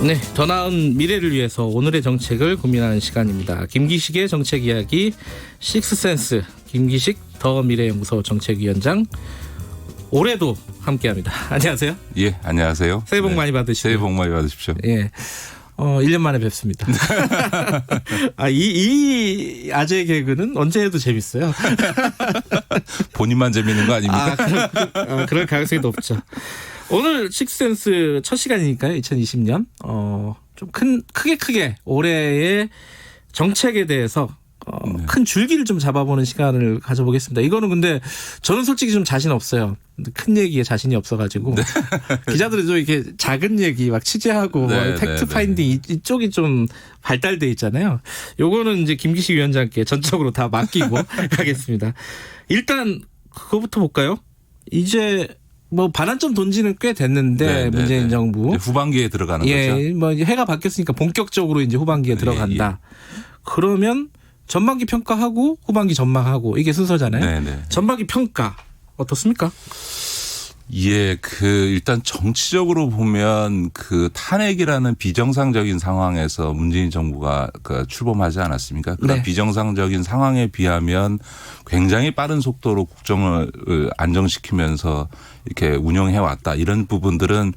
네, 더 나은 미래를 위해서 오늘의 정책을 고민하는 시간입니다. 김기식의 정책 이야기 식스센스, 김기식 더 미래연구소 정책위원장 올해도 함께합니다. 안녕하세요. 예, 안녕하세요. 새해 복 많이 받으십시오. 새해 복 많이 받으십시오. 예. 1년 만에 뵙습니다. 이 아재 개그는 언제 해도 재밌어요. 본인만 재밌는 거 아닙니까? 그럴 가능성이 높죠. 오늘 식스센스 첫 시간이니까요. 2020년. 좀 크게 올해의 정책에 대해서 큰 줄기를 좀 잡아보는 시간을 가져보겠습니다. 이거는 근데 저는 솔직히 좀 자신 없어요. 큰 얘기에 자신이 없어가지고 네. 기자들이 좀 이렇게 작은 얘기 막 취재하고 네, 팩트 파인딩 이쪽이 좀 발달돼 있잖아요. 요거는 이제 김기식 위원장께 전적으로 다 맡기고 가겠습니다. 일단 그거부터 볼까요? 이제 뭐 반환점 돈지는 꽤 됐는데 문재인 정부 후반기에 들어가는 거죠. 뭐 해가 바뀌었으니까 본격적으로 이제 후반기에 들어간다. 그러면 전반기 평가하고 후반기 전망하고 이게 순서잖아요. 네네. 전반기 평가 어떻습니까? 예, 일단 정치적으로 보면 탄핵이라는 비정상적인 상황에서 문재인 정부가 출범하지 않았습니까? 그런 네. 비정상적인 상황에 비하면 굉장히 빠른 속도로 국정을 안정시키면서 이렇게 운영해 왔다. 이런 부분들은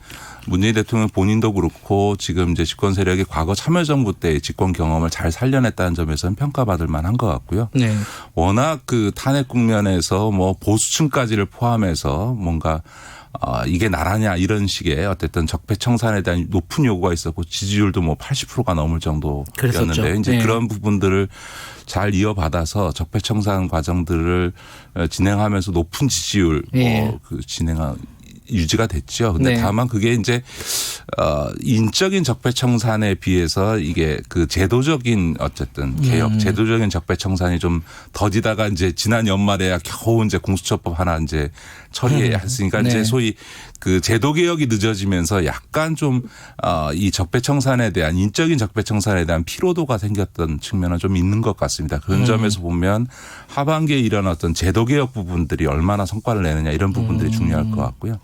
문재인 대통령 본인도 그렇고 지금 이제 집권 세력이 과거 참여정부 때 집권 경험을 잘 살려냈다는 점에서는 평가받을 만한 것 같고요. 네. 워낙 탄핵 국면에서 뭐 보수층까지를 포함해서 뭔가 이게 나라냐 이런 식의 어쨌든 적폐청산에 대한 높은 요구가 있었고 지지율도 뭐 80%가 넘을 정도였는데 이제 네. 그런 부분들을 잘 이어받아서 적폐청산 과정들을 진행하면서 높은 지지율 네. 유지가 됐죠. 근데 네. 다만 그게 이제 인적인 적폐청산에 비해서 이게 제도적인 어쨌든 개혁, 제도적인 적폐청산이 좀 더디다가 이제 지난 연말에야 겨우 이제 공수처법 하나 이제 처리했으니까 네. 이제 소위 제도 개혁이 늦어지면서 약간 좀 이 적폐청산에 대한 인적인 적폐청산에 대한 피로도가 생겼던 측면은 좀 있는 것 같습니다. 그런 점에서 보면 하반기에 일어났던 제도 개혁 부분들이 얼마나 성과를 내느냐 이런 부분들이 중요할 것 같고요.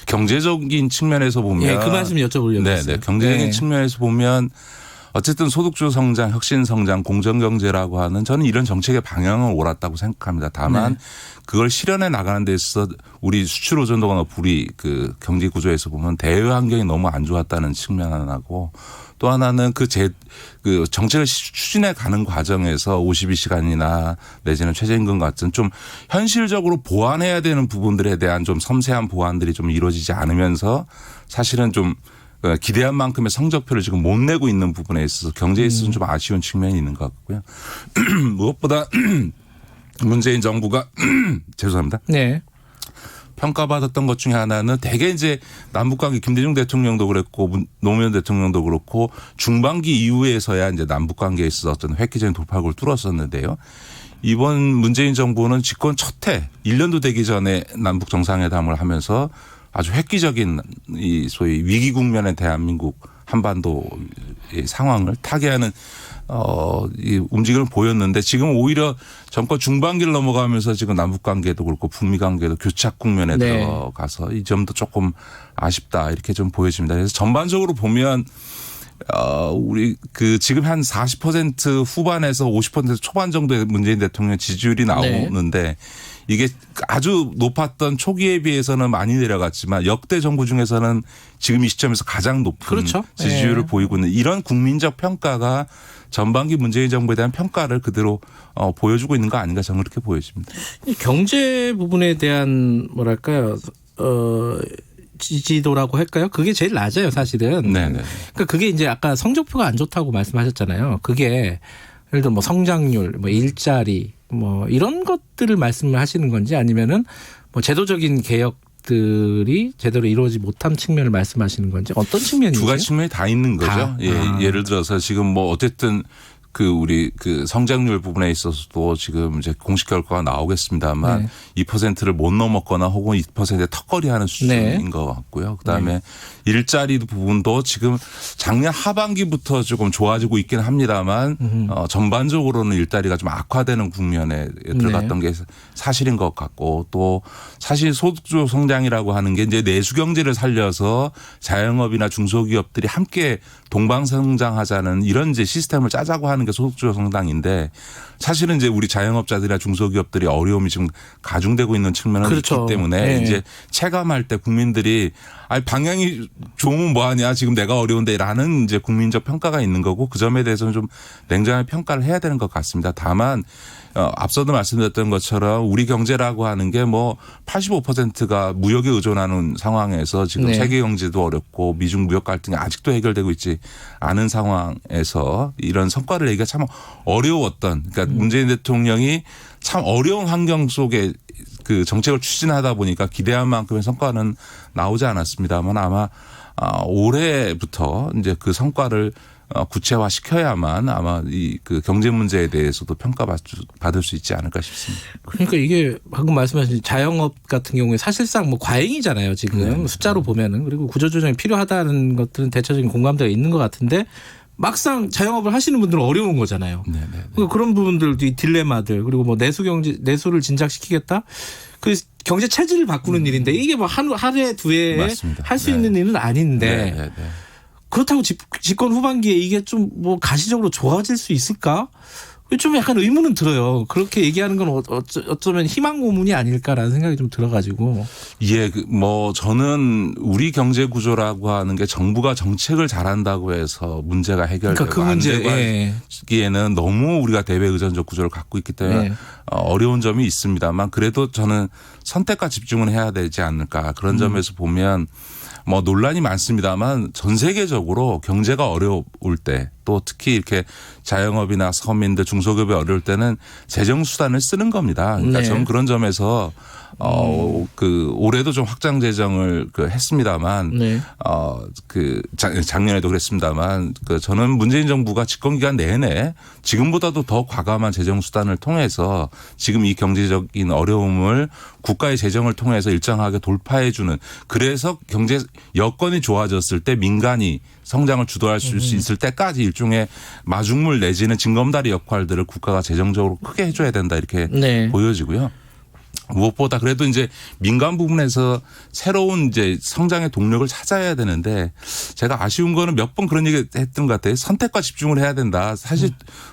경제적인 측면에서 보면 예, 그 말씀 여쭤보려고 했어요. 네네. 경제적인 네. 측면에서 보면 어쨌든 소득주 성장, 혁신 성장, 공정경제라고 하는 저는 이런 정책의 방향은 옳았다고 생각합니다. 다만 네. 그걸 실현해 나가는 데 있어서 우리 수출 의존도가 높은 우리 경제 구조에서 보면 대외 환경이 너무 안 좋았다는 측면 하나고 또 하나는 정책을 추진해 가는 과정에서 52시간이나 내지는 최저임금 같은 좀 현실적으로 보완해야 되는 부분들에 대한 좀 섬세한 보완들이 좀 이루어지지 않으면서 사실은 좀 기대한 만큼의 성적표를 지금 못 내고 있는 부분에 있어서 경제에 있어서는 좀 아쉬운 측면이 있는 것 같고요. 무엇보다 문재인 정부가 죄송합니다. 네. 평가받았던 것 중에 하나는 대개 이제 남북관계 김대중 대통령도 그랬고 노무현 대통령도 그렇고 중반기 이후에서야 이제 남북관계에 있어서 어떤 획기적인 돌파구를 뚫었었는데요. 이번 문재인 정부는 집권 첫 해 1년도 되기 전에 남북 정상회담을 하면서 아주 획기적인 이 소위 위기 국면의 대한민국 한반도의 상황을 타개하는 이 움직임을 보였는데 지금 오히려 정권 중반기를 넘어가면서 지금 남북 관계도 그렇고 북미 관계도 교착 국면에 네. 들어가서 이 점도 조금 아쉽다 이렇게 좀 보여집니다. 그래서 전반적으로 보면 우리 지금 한 40% 후반에서 50% 초반 정도의 문재인 대통령 지지율이 나오는데 네. 이게 아주 높았던 초기에 비해서는 많이 내려갔지만 역대 정부 중에서는 지금 이 시점에서 가장 높은 그렇죠. 지지율을 네. 보이고 있는 이런 국민적 평가가 전반기 문재인 정부에 대한 평가를 그대로 보여주고 있는 거 아닌가 저는 그렇게 보여집니다. 경제 부분에 대한 뭐랄까요 지지도라고 할까요? 그게 제일 낮아요 사실은. 네네. 그러니까 그게 이제 아까 성적표가 안 좋다고 말씀하셨잖아요. 그게 예를 들어 뭐 성장률, 뭐 일자리, 뭐 이런 것들을 말씀을 하시는 건지 아니면은 뭐 제도적인 개혁들이 제대로 이루어지지 못한 측면을 말씀하시는 건지 어떤 측면이죠? 두 가지 측면이 다 있는 거죠. 예, 예를 들어서 지금 뭐 어쨌든 우리 성장률 부분에 있어서도 지금 이제 공식 결과가 나오겠습니다만 2%를 못 넘었거나 혹은 2%의 턱걸이하는 수준인 것 같고요. 그다음에 일자리 부분도 지금 작년 하반기부터 조금 좋아지고 있긴 합니다만 전반적으로는 일자리가 좀 악화되는 국면에 들어갔던 게 사실인 것 같고 또 사실 소득주 성장이라고 하는 게 이제 내수 경제를 살려서 자영업이나 중소기업들이 함께 동방성장하자는 이런 이제 시스템을 짜자고 하는 게 소득주 성장인데 사실은 이제 우리 자영업자들이나 중소기업들이 어려움이 지금 가중되고 있는 측면은 그렇죠. 있기 때문에 이제 체감할 때 국민들이 아니 방향이 좋으면 뭐하냐 지금 내가 어려운데라는 이제 국민적 평가가 있는 거고 그 점에 대해서는 좀 냉정하게 평가를 해야 되는 것 같습니다. 다만 앞서도 말씀드렸던 것처럼 우리 경제라고 하는 게 뭐 85%가 무역에 의존하는 상황에서 지금 세계 경제도 어렵고 미중 무역 갈등이 아직도 해결되고 있지 않은 상황에서 이런 성과를 내기가 참 어려웠던 그러니까 문재인 대통령이 참 어려운 환경 속에 그 정책을 추진하다 보니까 기대한 만큼의 성과는 나오지 않았습니다만 아마 올해부터 이제 그 성과를 구체화 시켜야만 아마 이 그 경제 문제에 대해서도 평가받을 수 있지 않을까 싶습니다. 그러니까 이게 방금 말씀하신 자영업 같은 경우에 사실상 뭐 과잉이잖아요. 지금 숫자로 보면은 그리고 구조조정이 필요하다는 것들은 대체적인 공감대가 있는 것 같은데 막상 자영업을 하시는 분들은 어려운 거잖아요. 그러니까 그런 부분들도 이 딜레마들 그리고 뭐 내수를 진작시키겠다. 그 경제 체질을 바꾸는 일인데 이게 뭐 하루에 두 해에 할 수 있는 일은 아닌데 그렇다고 집권 후반기에 이게 좀 뭐 가시적으로 좋아질 수 있을까? 좀 약간 의문은 들어요. 그렇게 얘기하는 건 어쩌면 희망 고문이 아닐까라는 생각이 좀 들어가지고. 예, 뭐 저는 우리 경제 구조라고 하는 게 정부가 정책을 잘한다고 해서 문제가 해결되고 그러니까 그 문제 기에는 너무 우리가 대외 의존적 구조를 갖고 있기 때문에 어려운 점이 있습니다만 그래도 저는 선택과 집중은 해야 되지 않을까 그런 점에서 보면. 뭐 논란이 많습니다만 전 세계적으로 경제가 어려울 때 또 특히 이렇게 자영업이나 서민들 중소기업이 어려울 때는 재정 수단을 쓰는 겁니다. 그러니까 저는 그런 점에서 올해도 좀 확장 재정을 했습니다만 작년에도 그랬습니다만 저는 문재인 정부가 집권 기간 내내 지금보다도 더 과감한 재정 수단을 통해서 지금 이 경제적인 어려움을 국가의 재정을 통해서 일정하게 돌파해 주는 그래서 경제 여건이 좋아졌을 때 민간이 성장을 주도할 수 있을 때까지 일종의 마중물 내지는 징검다리 역할들을 국가가 재정적으로 크게 해줘야 된다 이렇게 보여지고요. 무엇보다 그래도 이제 민간 부분에서 새로운 이제 성장의 동력을 찾아야 되는데 제가 아쉬운 거는 몇 번 그런 얘기 했던 것 같아요. 선택과 집중을 해야 된다. 사실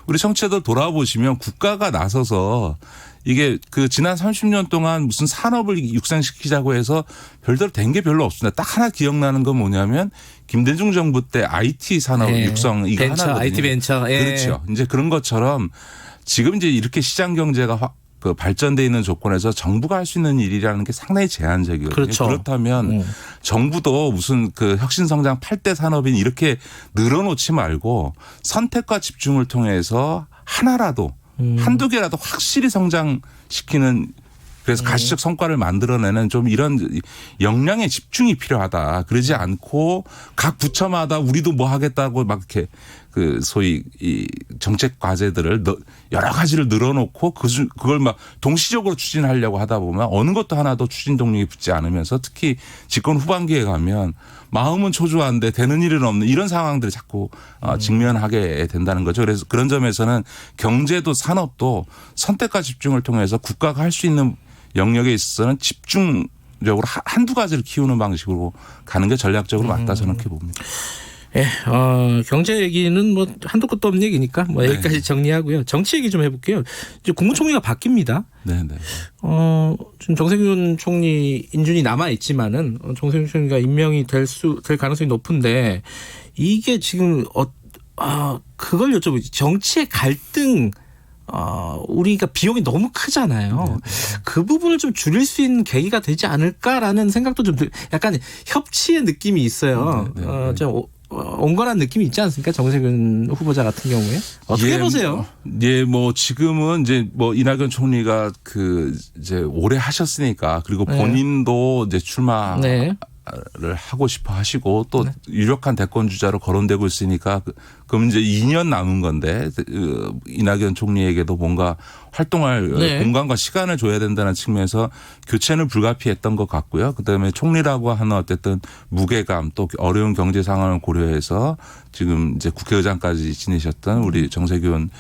우리 청취자들 돌아보시면 국가가 나서서 이게 지난 30년 동안 무슨 산업을 육성시키자고 해서 별대로 된 게 별로 없습니다. 딱 하나 기억나는 건 뭐냐면 김대중 정부 때 IT 산업 육성 이거 벤처, 하나거든요. IT 벤처. 그렇죠. 이제 그런 것처럼 지금 이제 이렇게 시장 경제가 발전돼 있는 조건에서 정부가 할 수 있는 일이라는 게 상당히 제한적이거든요. 그렇죠. 그렇다면 정부도 무슨 혁신성장 8대 산업인 이렇게 늘어놓지 말고 선택과 집중을 통해서 하나라도 한두 개라도 확실히 성장시키는 그래서 가시적 성과를 만들어내는 좀 이런 역량의 집중이 필요하다. 그러지 않고 각 부처마다 우리도 뭐 하겠다고 막 이렇게 소위 이 정책 과제들을 여러 가지를 늘어놓고 그걸 막 동시적으로 추진하려고 하다 보면 어느 것도 하나도 추진 동력이 붙지 않으면서 특히 집권 후반기에 가면 마음은 초조한데 되는 일은 없는 이런 상황들을 자꾸 직면하게 된다는 거죠. 그래서 그런 점에서는 경제도 산업도 선택과 집중을 통해서 국가가 할 수 있는 영역에 있어서는 집중적으로 한두 가지를 키우는 방식으로 가는 게 전략적으로 맞다 저는 그렇게 봅니다. 예, 경제 얘기는 뭐 한도 끝도 없는 얘기니까 뭐 여기까지 정리하고요. 정치 얘기 좀 해볼게요. 이제 국무총리가 바뀝니다. 네네. 지금 정세균 총리 인준이 남아 있지만은 정세균 총리가 임명이 될 가능성이 높은데 이게 지금 그걸 여쭤보지. 정치의 갈등. 우리가 비용이 너무 크잖아요. 그 부분을 좀 줄일 수 있는 계기가 되지 않을까라는 생각도 좀 약간 협치의 느낌이 있어요. 좀 온건한 느낌이 있지 않습니까? 정세균 후보자 같은 경우에 어떻게 보세요? 뭐 지금은 이제 뭐 이낙연 총리가 이제 오래 하셨으니까 그리고 본인도 이제 출마 하고 싶어 하시고 또 유력한 대권 주자로 거론되고 있으니까 그럼 이제 2년 남은 건데 이낙연 총리에게도 뭔가 활동할 공간과 시간을 줘야 된다는 측면에서 교체는 불가피했던 것 같고요. 그다음에 총리라고 하는 어쨌든 무게감 또 어려운 경제 상황을 고려해서 지금 이제 국회의장까지 지내셨던 우리 정세균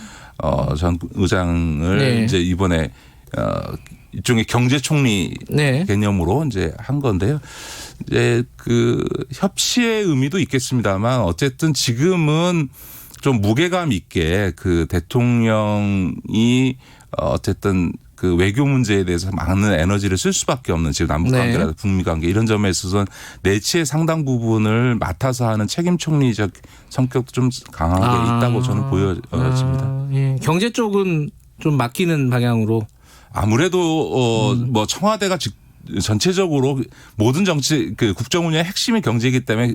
전 의장을 이제 이번에 일종의 경제총리 개념으로 이제 한 건데요. 이제 그 협치의 의미도 있겠습니다만 어쨌든 지금은 좀 무게감 있게 그 대통령이 어쨌든 그 외교 문제에 대해서 많은 에너지를 쓸 수밖에 없는 지금 남북 관계라든지 북미 관계 이런 점에 있어서는 내치의 상당 부분을 맡아서 하는 책임 총리적 성격도 좀 강하게 있다고 저는 보여집니다. 예. 경제 쪽은 좀 맡기는 방향으로. 아무래도 뭐 청와대가 전체적으로 모든 정치 그 국정 운영의 핵심이 경제이기 때문에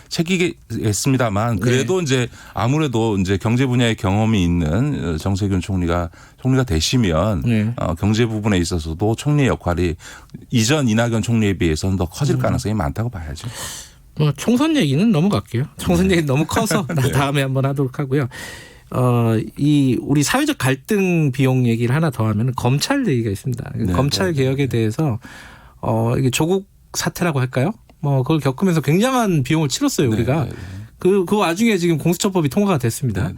책이겠습니다만 그래도 이제 아무래도 이제 경제 분야의 경험이 있는 정세균 총리가 되시면 경제 부분에 있어서도 총리의 역할이 이전 이낙연 총리에 비해서는 더 커질 가능성이 많다고 봐야죠. 뭐 총선 얘기는 넘어갈게요. 총선 얘기는 너무 커서 다음에 한번 하도록 하고요. 이 우리 사회적 갈등 비용 얘기를 하나 더 하면 검찰 얘기가 있습니다. 검찰 개혁에 대해서 이게 조국 사태라고 할까요? 뭐 그걸 겪으면서 굉장한 비용을 치렀어요 우리가. 그 와중에 지금 공수처법이 통과가 됐습니다.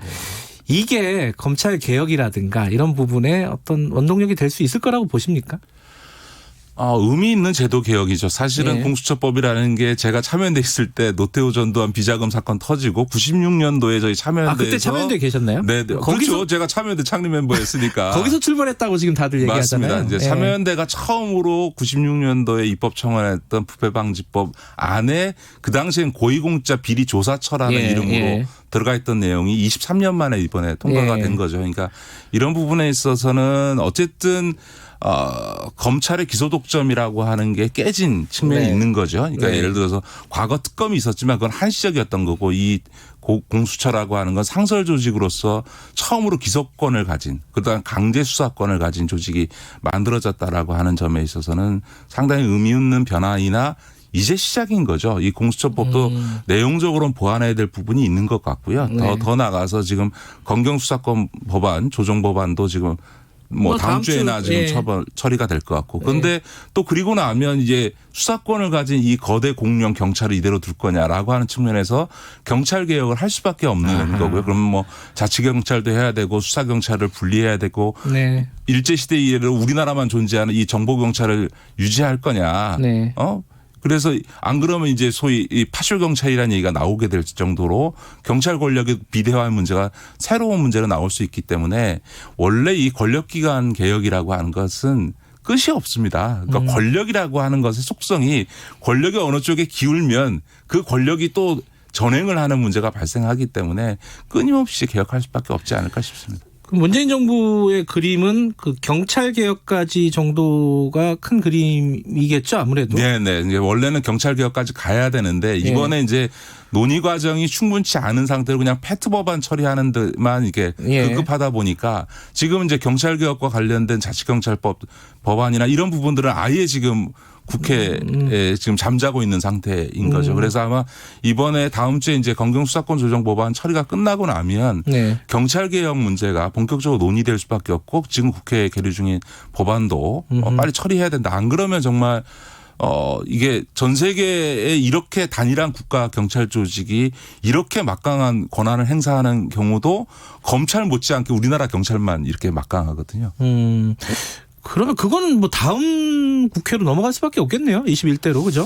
이게 검찰 개혁이라든가 이런 부분에 어떤 원동력이 될 수 있을 거라고 보십니까? 의미 있는 제도 개혁이죠. 사실은 공수처법이라는 게 제가 참여연대 있을 때 노태우 전두환 비자금 사건 터지고 96년도에 저희 참여연대에서 그때 참여연대 계셨나요? 네. 그렇죠. 제가 참여연대 창립 멤버였으니까. 거기서 출발했다고 지금 다들 얘기하잖아요. 맞습니다. 이제 참여연대가 처음으로 96년도에 입법 청원했던 부패방지법 안에 그 당시엔 고위공직자 비리 조사처라는 이름으로 들어가 있던 내용이 23년 만에 이번에 통과가 된 거죠. 그러니까 이런 부분에 있어서는 어쨌든 검찰의 기소 독점이라고 하는 게 깨진 측면이 있는 거죠. 그러니까 예를 들어서 과거 특검이 있었지만 그건 한시적이었던 거고 이 공수처라고 하는 건 상설 조직으로서 처음으로 기소권을 가진 그다음 강제 수사권을 가진 조직이 만들어졌다라고 하는 점에 있어서는 상당히 의미 있는 변화이나 이제 시작인 거죠. 이 공수처법도 내용적으로는 보완해야 될 부분이 있는 것 같고요. 더 나가서 지금 검경수사권 법안, 조정법안도 지금 뭐 다음 주에나 지금 처리가 될 것 같고. 그런데 또 그리고 나면 이제 수사권을 가진 이 거대 공룡 경찰을 이대로 둘 거냐라고 하는 측면에서 경찰 개혁을 할 수밖에 없는 거고요. 그러면 뭐 자치경찰도 해야 되고 수사경찰을 분리해야 되고 일제시대 이래로 우리나라만 존재하는 이 정보경찰을 유지할 거냐. 그래서 안 그러면 이제 소위 이 파쇼경찰이라는 얘기가 나오게 될 정도로 경찰 권력의 비대화 문제가 새로운 문제로 나올 수 있기 때문에 원래 이 권력기관 개혁이라고 하는 것은 끝이 없습니다. 그러니까 권력이라고 하는 것의 속성이 권력이 어느 쪽에 기울면 그 권력이 또 전횡을 하는 문제가 발생하기 때문에 끊임없이 개혁할 수밖에 없지 않을까 싶습니다. 문재인 정부의 그림은 그 경찰 개혁까지 정도가 큰 그림이겠죠, 아무래도. 네네. 이제 원래는 경찰 개혁까지 가야 되는데 이번에 이제 논의 과정이 충분치 않은 상태로 그냥 패트 법안 처리하는 데만 이게 급급하다 보니까 지금 이제 경찰 개혁과 관련된 자치경찰법 법안이나 이런 부분들은 아예 지금 국회에 지금 잠자고 있는 상태인 거죠. 그래서 아마 이번에 다음 주에 이제 검경수사권 조정 법안 처리가 끝나고 나면 경찰 개혁 문제가 본격적으로 논의될 수밖에 없고 지금 국회에 계류 중인 법안도 빨리 처리해야 된다. 안 그러면 정말 이게 전 세계에 이렇게 단일한 국가 경찰 조직이 이렇게 막강한 권한을 행사하는 경우도 검찰 못지않게 우리나라 경찰만 이렇게 막강하거든요. 그러면 그거는 뭐 다음 국회로 넘어갈 수밖에 없겠네요. 21대로 그죠?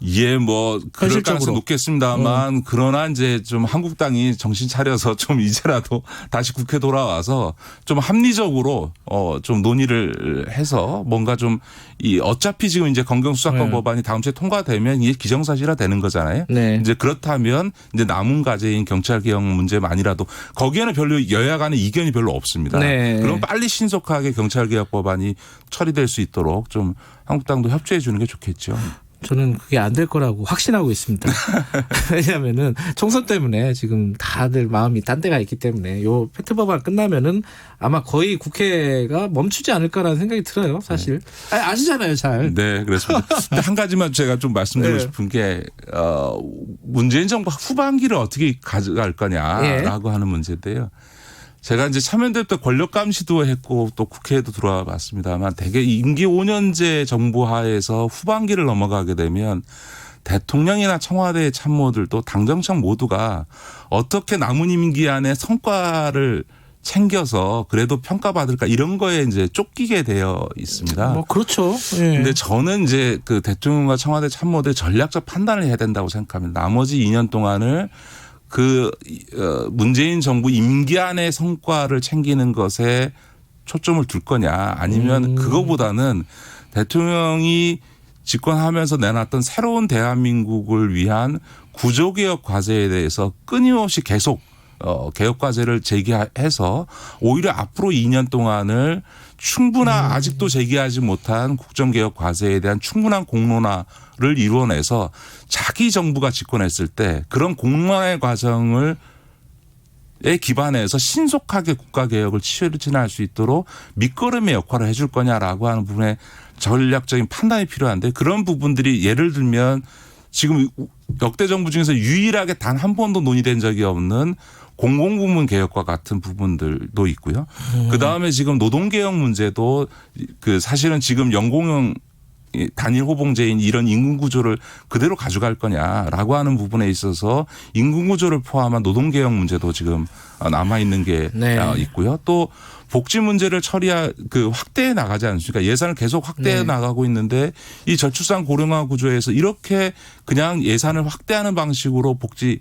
예, 뭐 그럴 가능성이 높겠습니다만 그러나 이제 좀 한국당이 정신 차려서 좀 이제라도 다시 국회 돌아와서 좀 합리적으로 좀 논의를 해서 뭔가 좀 이 어차피 지금 이제 검경수사권 법안이 다음 주에 통과되면 이게 기정사실화 되는 거잖아요. 이제 그렇다면 이제 남은 과제인 경찰 개혁 문제만이라도 거기에는 별로 여야 간의 이견이 별로 없습니다. 그럼 빨리 신속하게 경찰 개혁 법안이 처리될 수 있도록 좀 한국당도 협조해 주는 게 좋겠죠. 저는 그게 안 될 거라고 확신하고 있습니다. 왜냐하면은 총선 때문에 지금 다들 마음이 딴 데가 있기 때문에 요 페트 법안 끝나면은 아마 거의 국회가 멈추지 않을까라는 생각이 들어요. 사실 아시잖아요, 잘. 네, 그렇습니다. 근데 한 가지만 제가 좀 말씀드리고 싶은 게 문재인 정부 후반기를 어떻게 가져갈 거냐라고 하는 문제인데요. 제가 이제 참여연대 때 권력 감시도 했고 또 국회에도 들어와 봤습니다만 대개 임기 5년제 정부 하에서 후반기를 넘어가게 되면 대통령이나 청와대 참모들도 당정청 모두가 어떻게 남은 임기 안에 성과를 챙겨서 그래도 평가받을까 이런 거에 이제 쫓기게 되어 있습니다. 뭐 그렇죠. 근데 저는 이제 그 대통령과 청와대 참모들 전략적 판단을 해야 된다고 생각합니다. 나머지 2년 동안을 그 문재인 정부 임기 안의 성과를 챙기는 것에 초점을 둘 거냐 아니면 그거보다는 대통령이 집권하면서 내놨던 새로운 대한민국을 위한 구조개혁 과제에 대해서 끊임없이 계속 개혁 과제를 제기해서 오히려 앞으로 2년 동안을 아직도 제기하지 못한 국정개혁 과제에 대한 충분한 공론화를 이루어내서 자기 정부가 집권했을 때 그런 공론화의 과정을 기반해서 신속하게 국가개혁을 추진할 수 있도록 밑거름의 역할을 해줄 거냐라고 하는 부분에 전략적인 판단이 필요한데 그런 부분들이 예를 들면 지금 역대 정부 중에서 유일하게 단 한 번도 논의된 적이 없는 공공부문 개혁과 같은 부분들도 있고요. 그다음에 지금 노동개혁 문제도 그 사실은 지금 연공형 단일 호봉제인 이런 임금 구조를 그대로 가져갈 거냐라고 하는 부분에 있어서 임금 구조를 포함한 노동개혁 문제도 지금 남아 있는 게 있고요. 또 복지 문제를 확대해 나가지 않습니까? 예산을 계속 확대해 나가고 있는데 이 저출산 고령화 구조에서 이렇게 그냥 예산을 확대하는 방식으로 복지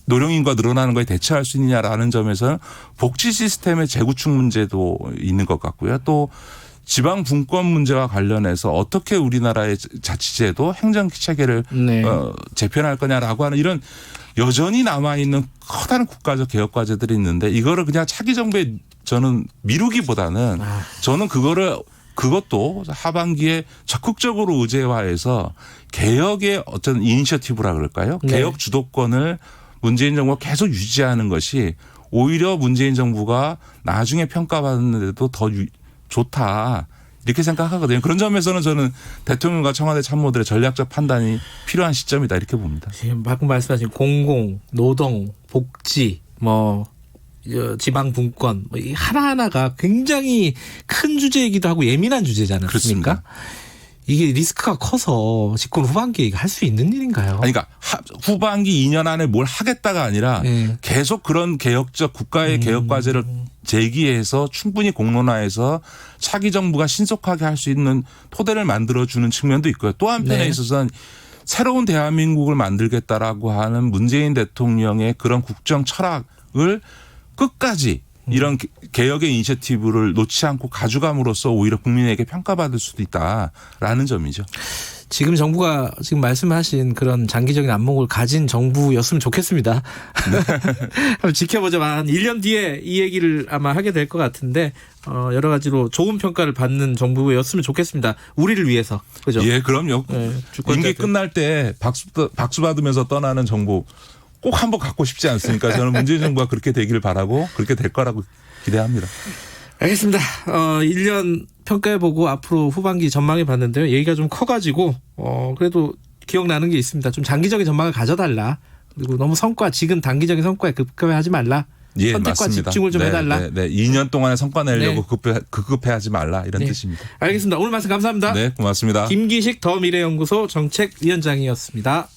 노령인구가 늘어나는 거에 대처할 수 있느냐라는 점에서는 복지 시스템의 재구축 문제도 있는 것 같고요. 또 지방 분권 문제와 관련해서 어떻게 우리나라의 자치제도 행정기 체계를 재편할 거냐라고 하는 이런 여전히 남아있는 커다란 국가적 개혁 과제들이 있는데 이거를 그냥 차기 정부에 저는 미루기보다는 저는 그것도 하반기에 적극적으로 의제화해서 개혁의 어떤 이니셔티브라 그럴까요? 개혁 주도권을 문재인 정부가 계속 유지하는 것이 오히려 문재인 정부가 나중에 평가받는데도 더 좋다. 이렇게 생각하거든요. 그런 점에서는 저는 대통령과 청와대 참모들의 전략적 판단이 필요한 시점이다 이렇게 봅니다. 지금 방금 말씀하신 공공, 노동, 복지, 지방 분권 이 하나하나가 굉장히 큰 주제이기도 하고 예민한 주제잖아요. 그렇습니다. 이게 리스크가 커서 집권 후반기에 할 수 있는 일인가요? 그러니까 후반기 2년 안에 뭘 하겠다가 아니라 계속 그런 개혁적 국가의 개혁 과제를 제기해서 충분히 공론화해서 차기 정부가 신속하게 할 수 있는 토대를 만들어주는 측면도 있고요. 또 한편에 있어서는 새로운 대한민국을 만들겠다라고 하는 문재인 대통령의 그런 국정 철학을 끝까지 이런 개혁의 이니셔티브를 놓지 않고 가져감으로써 오히려 국민에게 평가받을 수도 있다라는 점이죠. 지금 정부가 지금 말씀하신 그런 장기적인 안목을 가진 정부였으면 좋겠습니다. 한번 지켜보자. 한 1년 뒤에 이 얘기를 아마 하게 될 것 같은데 여러 가지로 좋은 평가를 받는 정부였으면 좋겠습니다. 우리를 위해서. 그죠? 예, 그럼요. 임기 끝날 때 박수 받으면서 떠나는 정부 꼭 한번 갖고 싶지 않습니까? 저는 문재인 정부가 그렇게 되기를 바라고 그렇게 될 거라고 기대합니다. 알겠습니다. 1년 평가해보고 앞으로 후반기 전망해 봤는데요. 얘기가 좀 커가지고 그래도 기억나는 게 있습니다. 좀 장기적인 전망을 가져달라. 그리고 너무 지금 단기적인 성과에 급급해하지 말라. 예, 선택과 맞습니다. 집중을 좀 해달라. 2년 동안에 성과 내려고 급급해하지 말라 이런 뜻입니다. 알겠습니다. 오늘 말씀 감사합니다. 네, 고맙습니다. 김기식 더미래연구소 정책위원장이었습니다.